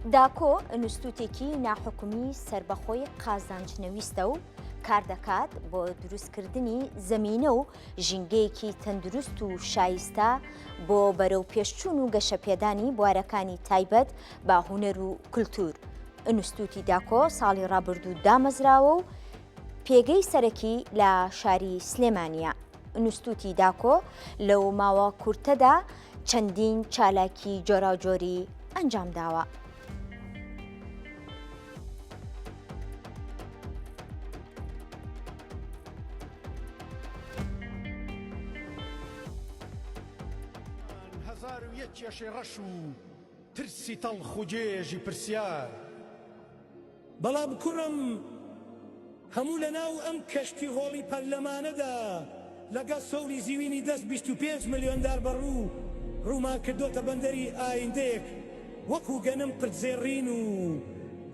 داکۆ ئینستوتێکی ناحکومی سربەخۆی قازانجنەویستە و کار دەکات بۆ دروستکردنی زەمینە و ژینگەیەکی تەندروست و شایستە بۆ بەرەو پێشچوون و گەشەپێدانی بوارەکانی تایبەت با هونەر و کولتور. ئینستوتی داکۆ ساڵی ڕابردوو دامەزراوە و پێگەی سەرەکی لە شاری سلێمانیە. ئینستوتی داکۆ لەو ماوە کورتەدا چەندین چالاکی جۆراوجۆری ئەنجام داوە. هزار و یەک کێشەی ڕەش و ترسی تەڵخ و جێژی پرسیار بەڵام کوڕم هەموو لە ناو ئەم کەشتی هۆڵی پەرلەمانەدا لەگەڵ سەوری زیوینی دەست 25 ملیۆن دار بەڕوو ڕوومان کردوتە بەندەری ئایندەیەک وەکو گەنم پرتزێڕین و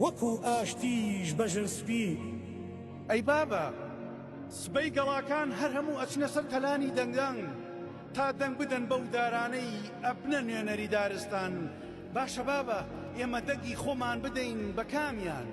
وەکو ئاشتیش بەژرسپی. ئەی بابە سبەی گەڵاکان هەر هەموو ئەچنە سەر تەلانی دەنگدەنگ تا دەنگ بدەن بەو دارانەی ئەبنە نوێنەری دارستان. باشە بابە ئێمە دەنگی خۆمان بدەین بە کامیان.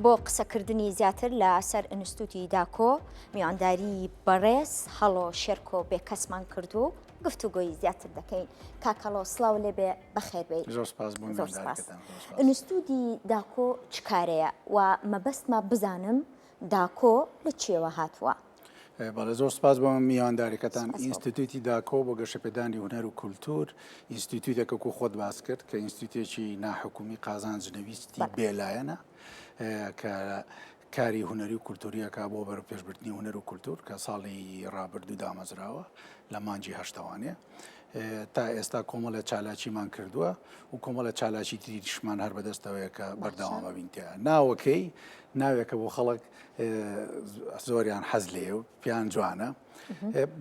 بۆ قسەکردنی زیاتر لە سەر ئینستوتی داکۆ میوانداری بەڕێز هەڵۆ شێرکۆ بێکەسمان کردو گفتوگۆی زیاتر دەکەین. کاکەڵۆ سڵاو لێبێ بەخێربێ. زۆر سپاس بۆ میوانداریتان. ئینستوتی داکۆ چ کارەیە و مەبەستمە بزانم داکۆ لە چێوە هاتووە؟ بەڵێ زۆر سپاس بۆ میوانداریەکەتان. ئینستیتوتی داکۆ بۆ گەشەپێدانی هونەر و کولتور ئینستیتوتێکە و خۆت باس کرد کە ئینستیتوتێکی ناحکومی قازانجنەویستی بێلایەنە کە کاری هونەری و کولتوریەکە بۆ بەرەو پێشبردننی هونەر و کولتور کە ساڵی ڕابردوو دامەزراوە لە مانجی هەشتەوانێ. تا ئێستا کۆمەڵە چالاکیمان کردووە و کۆمەڵە چالاکی تریشمان هەر بەدەستەوەیە کە بەردەوامە بینتیە. ناوەکەی ناوێکە بۆ خەڵک زۆریان حەز لێ و پیان جوانە.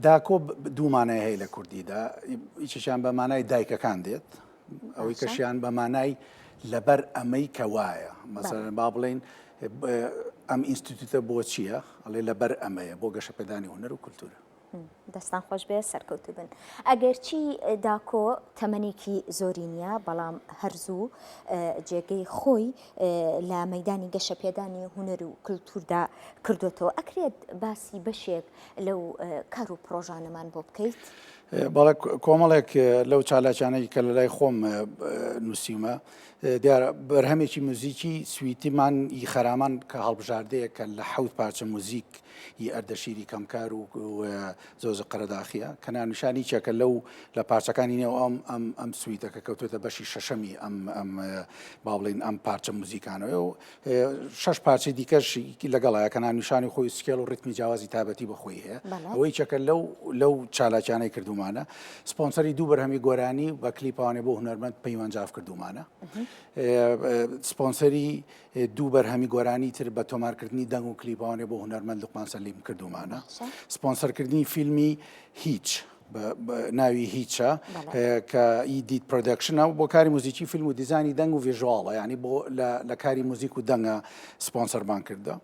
داکۆ دوومانای هەیە لە کوردیدا، هیچیشیان بە مانای دایکەکان دێت، ئەوەی کەشیان بە مانای لەبەر ئەمەی کە وایە. مەسەڵەن با بڵێن ئەم ئینستیتوتە بۆ چییە؟ ئەڵێ لەبەر ئەمەیە بۆ گەشەپێدانی هونەر و کولتورە. دەستان خۆش بێ سەرکەوتو بن. ئەگەرچی داکۆ تەمەنێکی زۆری نییە بەڵام هەرزوو جێگەی خۆی لە مەیدانی گەشەپێدانی هونەر و کولتوردا کردوێتەوە. ئەکرێت باسی بەشێک لەو کار و پرۆژانەمان بۆ بکەیت؟ بەڵێ کۆمەڵێک لەو چالاکیانەی کە لە لای خۆم نووسیمە دیارە بەرهەمێکی موزیکی سویتیمان ئی خەرامان کە هەڵبژاردەیە کە لە 7 پارچە موزیک ی ئەردەشیری کەمکار و زۆزە قەرەداخیە کە نانیشانی چێکە لەو لە پارچەکانی نێو ئەم سویتەکە کەوتێتە بەشی شەشەمی ئەم با بڵێن ئەم پارچە موزیکانەوە و 6 پارچەی دیکەشی لەگەڵایە کە نانیشانی خۆی سکێڵ و ڕیتمی جیاوازی تایبەتی بەخۆی هەیە. ئەوەی چێکە لەو چالاکیانەی کردومانە سپۆنسەری دوو بەرهەمی گۆرانی بە کلیپاوانێ بۆ هونەرمەند پەیوەنجاف کردومانە. سپۆنسەری دوو بەرهەمی گۆرانی تر بە تۆمارکردنی دەنگ و کلیپاوانێ بۆ هونەرمەند لوقمان سەلیم کردومانە. سپۆنسەرکردنی فیلمی هیچ ناوی هیچە کە ئیدیت پرۆدەکشنە بۆ کاری موزیکی فیلم و دیزانی دەنگ و ڤیژواڵە، یعنی بۆ لە کاری موزیک و دەنگە سپۆنسەرمان کردە.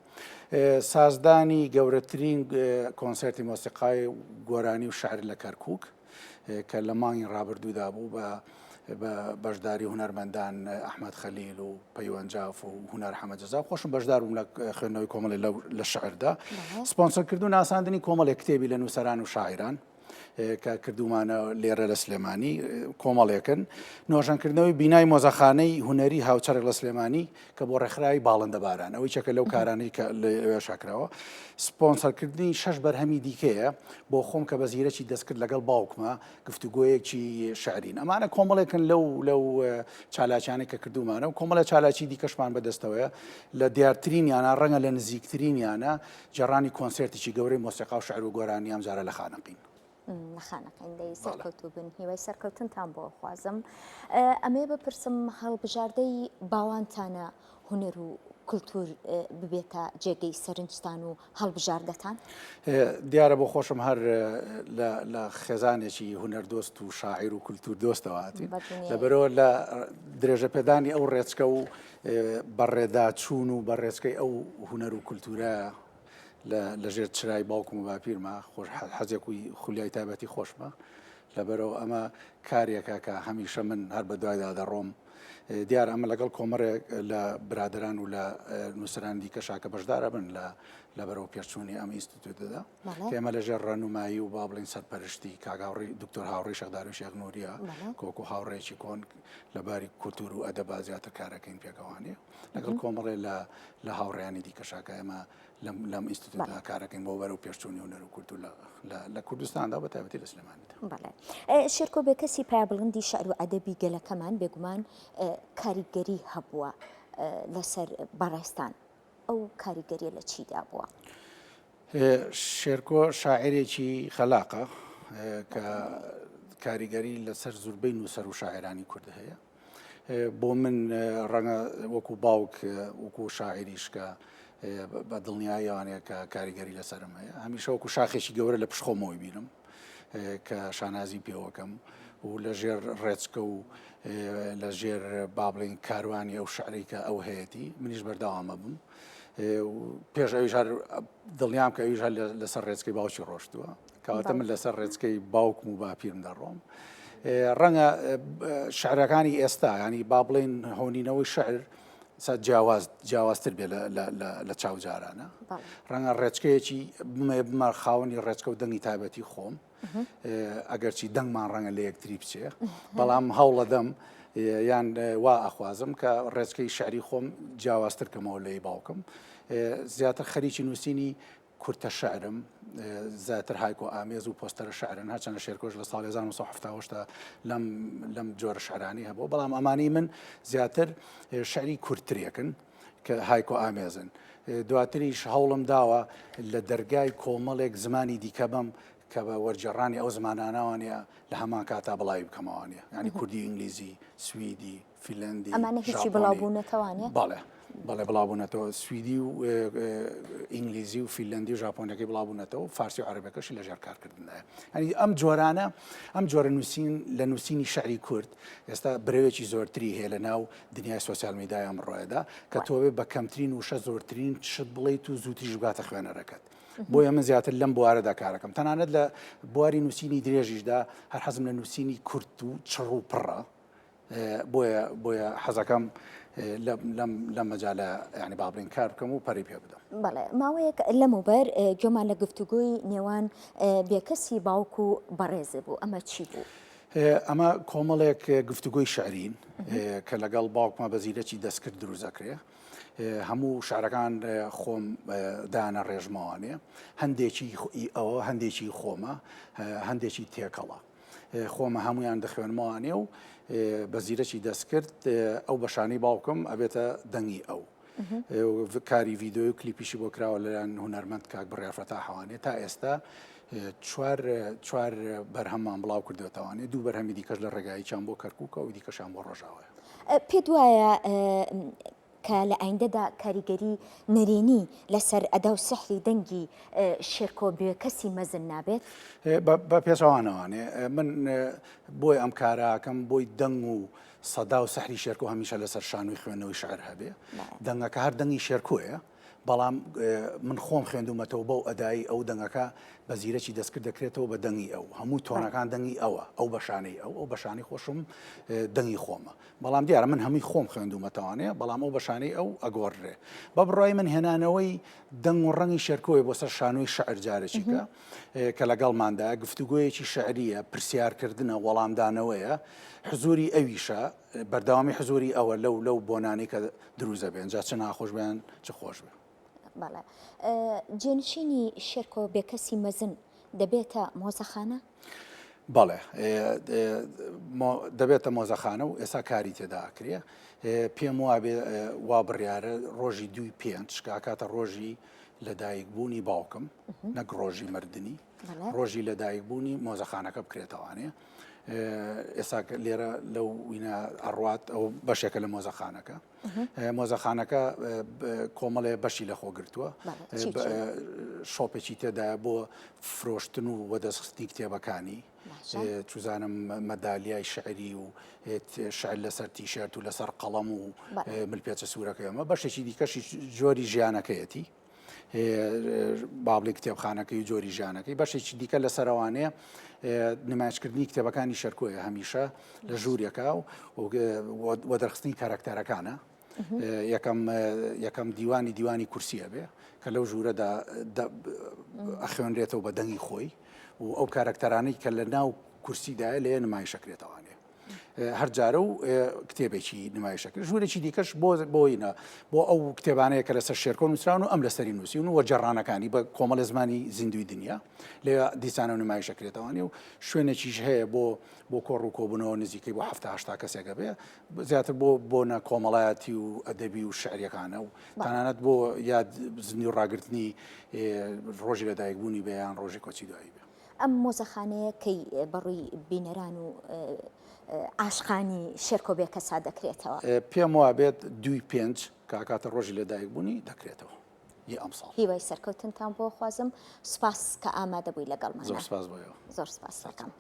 سازدانی گەورەترین کۆنسەرتی مۆسیقای گۆرانی و شعر لە کەرکووک کە لە مانگی ڕابردوودا بوو بە بەشداری هونەرمەندان ئەحمەد خەلیل و پەیوەنجاف و هونەر حەمەدجەزا. خۆشم بەشدار بووم لە خوێندنەوەی کۆمەڵی لە شعردا. سپۆنسەرکردن ئاساندنی کۆمەڵێک کتێبی لە نووسەران و شاعران کە کردومانە لێرە لە سلێمانی کۆمەڵێکن. نۆژەنکردنەوەی بینای مۆزەخانەی هونەری هاوچەرێک لە سلێمانی کە بۆ ڕێکخراوی باڵندە باران، ئەوەی چەکە لەو کارانەی کە لەوێ شاکراوە. سپۆنسەرکردنی 6 بەرهەمی دیکەیە بۆ خۆم کە بەزیرەکی دەستکرد لەگەڵ باوکمە گفتوگۆیەکی شعرین. ئەمانە کۆمەڵێکن لەو چالاکیانەی کە کردومانە و کۆمەڵە چالاکی دیکەشمان بەدەستەوەیە. لە دیارترینیانە ڕەنگە لە نزیکترینیانە جێڕانی کۆنسێرتێکی گەورەی مۆسیقا و شعر و گۆرانی ئەم جارە لە خانەقین. نەخانەکەین دەی سەرکەوتو بن، هیوای سەرکەوتنتان بۆ خوازم. ئەمێ بپرسم هەڵبژاردەی باوانتانە هونەر و کولتور ببێتە جێگەی سەرنجتان و هەڵبژاردەتان؟ دیارە بۆ خۆشم هەر لە خێزانێکی هونەردۆست و شاعیر و کولتور دۆستەوە هاتین لەبەرەوە لە درێژەپێدانی ئەو ڕێچکە و بەڕێداچوون و بەڕێچکەی ئەو هونەر و کولتورە لە ژێر چرای باوکم و باپیرمە خۆش حەزێک و خولیای تایبەتی خۆشمە لەبەرەوە ئەمە کارێکە کە هەمیشە من هەر بە دوایدا دەڕۆم دیار ئەمە لەگەڵ کۆمەڕێک لە برادران و لە نووسران دیکەشا کە بەشدارە بن لە بەرەو پێچوونی ئەم ئینستیتوتدا کە ئێمە لەژێر ڕەنمایی و با بڵین سەرپەرشتی کاگاوڕی دکتۆر هاوڕێی شەقدار و شێخ نووریە کۆکو هاوڕێکی کۆن لەباری کولتور و ئەدەبا زیاتر کارەکەین پێکەوانێ لەگەڵ کۆمەڵێ لە هاوڕێیانی دیکەشاکە ئێمە لەم ئینستیتوتدا کارەکەین بۆ بەرەو پێشچوونی هونەر و کولتور لە کوردستاندا بە تایبەتی لە سلێمانیدا. شێرکۆ بە کەسی پیا بڵندی شەعر و ئەدەبی گەلەکەمان بێگومان کاریگەری هەبووە لەسەر بەڕێستان ئەو کاریگەریە لە چیدا بووە؟ شێرکۆ شاعرێکی خەلاقە کە کاریگەری لەسەر زوربەی نووسەر و شاعرانی کورد هەیە. بۆ من ڕەنگە وەکو باوک وەکو شاعریش کە بە دڵنیاییوانەیە کە کاریگەری لەسەرم هەیە هەمیشە وەکو شاخێکی گەورە لە پشخۆمەوەی بینم کە شانازی پێوەکەم و لە ژێر ڕێچکە و لە ژێر با بڵین کاروانی ئەو شعری کە ئەو هەیەی منیش بەردەوامە بووم پێش ئەویش دڵنیام کە ئەویش لەسەر ڕێچکەی باوکی ڕۆشتووە کەواتە من لەسەر ڕێچکەی باوکم و باپیرم دەڕۆم ڕەنگە شعرەکانی ئێستا ینی با بڵین هۆنینەوەی شعر جیاوازتر بێ لە چاوجارانە ڕەنگە ڕێچکەیەکی بمە خاوەنی ڕێچکە و دەنگی تایبەتی خۆم ئەگەرچی دەنگمان ڕەنگە لە یەکتری بچێ بەڵام هەوڵە دەم یان وا ئەخوازم کە ڕێچکەی شعری خۆم جیاوازتر کەمەوە لەی باوکم زیاتر خەریکی نووسینی کورتە شعرم زیاتر هایکۆ ئامێز و پۆستەرە شعرن هەرچەندە شێرکۆش لە ساڵی 1970 لەم جۆرە شعرانی هەبوو بەڵام ئەمانی من زیاتر شعری کورتترێکن کە هایکۆ ئامێزن دواتریش هەوڵم داوە لە دەرگای کۆمەڵێک زمانی دیکە بم کە بە وەرجێڕانی ئەو زمانانەوانە لە هەمان کاتا بڵاوی بکەمەوانە ینی کوردی ئینگلیزی سویدی فیلەندی ئەمانە هیچی بڵاوبوونەتەوانێ بەڵێ بڵاوبوونەتەوە سویدی و ئینگلیزی و فیلەندی و ژاپۆنەکەی بڵاوبوونەتەوە فارسی و عەرەبەکەشی لەژێر کارکردنایە ینی ئەم جۆرانە ئەم جۆرە نووسین لە نووسینی شعری کورد ئێستا برەوێکی زۆرتری هەیە لە ناو دنیای سۆسیال میدیای ئەمڕۆیەدا کە تۆ بە کەمترین وشە زۆرترین شت بڵیت و زووتریش بگاتە خوێنەرەکەت بۆیە من زیاتر لەم بوارەدا کارەکەم تەنانەت لە بواری نووسینی درێژیشدا هەر حەزم لە نووسینی کورت و چڕ و پڕە بۆیە حەزەکەم لەم مەجالە ینی بابلین کار بکەم و پەری پێ بدەم. بەڵێ ماوەیەک لەمەوبەر گوێمان لە گفتوگۆی نێوان بێکەسی باوک و بەڕێزە بوو ئەمە چی بوو؟ ئەمە کۆمەڵێک گفتوگۆی شعرین کە لەگەڵ باوکمە بەزیرەکی دەستکرد دروزەکرێ هەموو شارەکان خۆم دانا ڕێژمەوانێ هەندێکی ئەوە هەندێکی خۆمە هەندێکی تێکەڵە خۆمە هەمویان دەخوێنمەوانێ و بەزیرەکی دەستکرد ئەو بەشانەی باوکم ئەبێتە دەنگی ئەو کاری ڤیددیۆ و کلیپیشی بۆ کراوە لەلایەن هونەرمەند کاک بڕیافرەتا حەوانێ تا ئێستا چوار بەرهەممان بڵاو کردوێتەوانێ دوو بەرهەمی دیکەش لە ڕێگاییان بۆ کەرکووکە و دیکەشان بۆ ڕۆژاوە پێت وایە کە لە ئایندەدا کاریگەری نەرێنی لەسەر ئەدا و سەحری دەنگی شێرکۆ بێکەسی مەزن نابێت؟ بە پێچەوانەوانێ من بۆی ئەم کاراکەم بۆی دەنگ و سەدا و سەحری شێرکۆ هەمیشە لەسەر شانووی خوێندنەوەی شعر هەبێ دەنگەکە هەر دەنگی شێرکۆیە بەڵام من خۆم خوێندومەتەوە بەو ئەدایی ئەو دەنگەکە بە زیرەکی دەستکرد دەکرێتەوە بە دەنگی ئەو هەموو تۆنەکان دەنگی ئەو بەشانەی ئەو بەشانی خۆشم دەنگی خۆمە بەڵام دیارە من هەمووی خۆم خوێندومەتەوانەیە بەڵام ئەو بەشانەی ئەو ئەگۆڕێ بە بڕای من هێنانەوەی دەنگ و ڕەنگی شێرکۆی بۆ سەر شانووی شعر جارێکیکە کە لەگەڵماندا گفتوگۆیەکی شعریە پرسیارکردنە وەڵامدانەوەیە حزوری ئەویشە بەردەوامی حزوری ئەوە لەو بۆنانی کە دروزە بێن جا چ ناخۆش بێن چ خۆش بێن بەڵێ جێنشینی شێرکۆ بێکەسی مەزن دەبێتە مۆزەخانە؟ بەڵێ دەبێتە مۆزەخانە و ئێستا کاری تێدا ئەکرێ پێم وا بڕیارە ڕۆژی 2-5 کاتە ڕۆژی لەدایکبوونی باوکم نەک ڕۆژی مردنی ڕۆژی لەدایکبوونی مۆزەخانەکە بکرێتەوانێ ئێستا لێرە لەو وینە ئەڕوات ئەو بەشێکە لە مۆزەخانەکە مۆزەخانەکە کۆمەڵێ بەشی لە خۆ گرتووە شۆپێکی تێدایە بۆ فرۆشتن و وەدەستخستنی کتێبەکانی چوزانم مەدالیای شعری و شعر لەسەر تیشێرت و لەسەر قەڵەم و ملپێچە سوورەکە ئەمە بەشێکی دیکەشی جۆری ژیانەکەیەتی بابلی کتێبخانەکەی جۆری ژیانەکەی بەشێکی دیکە لە سەروانەیە نمایشکردنی کتێبەکانی شەرکۆیە هەمیشە لە ژوورێکە و دەرخستنی کارکتەرەکانە یەکەم دیوانی کورسیە بێ کە لەو ژوورەدا ئەخوێنرێتەوە بە دەنگی خۆی و ئەو کارکتەرانەی کە لە ناو کورسیدایە لێ نمایشەکرێتەوانێ هەر جارە و کتێبێکی نمایشەکرد ژوورێکی دیکەش بۆینە بۆ ئەو کتێبانەیە کە لەسەر شێرکۆ نووسراون و ئەم لەسەری نووسین و جەڕانەکانی بە کۆمەڵە زمانی زیندوی دنیا لێ دیسانە و نمایشەکرێتەوانێ و شوێنێکیش هەیە بۆ کۆڕ و کۆبوونەوە نزیکەی بۆ 7 کەسێکە بێ زیاتر بۆ کۆمەڵایەتی و ئەدەبی و شعریەکانە و تەنانەت بۆ یاد زنی و ڕاگررتنی ڕۆژی لەدایکبوونی بەیان ڕۆژی کۆچی دوایی بێ ئەم مۆزەخانەیە کەی بەڕووی بینەران و ئاشقانی شێرکۆبێ کەسا دەکرێتەوە پێم وا بێت 2-5 کاکاتە ڕۆژی لەدایکبوونی دەکرێتەوە ئەمساڵ هیوای سەرکەوتنتان بۆ خوازم سوپاس کە ئامادەبووی لەگەڵمان زۆر سپاس بۆیەوە زۆر سپاس دەکەم.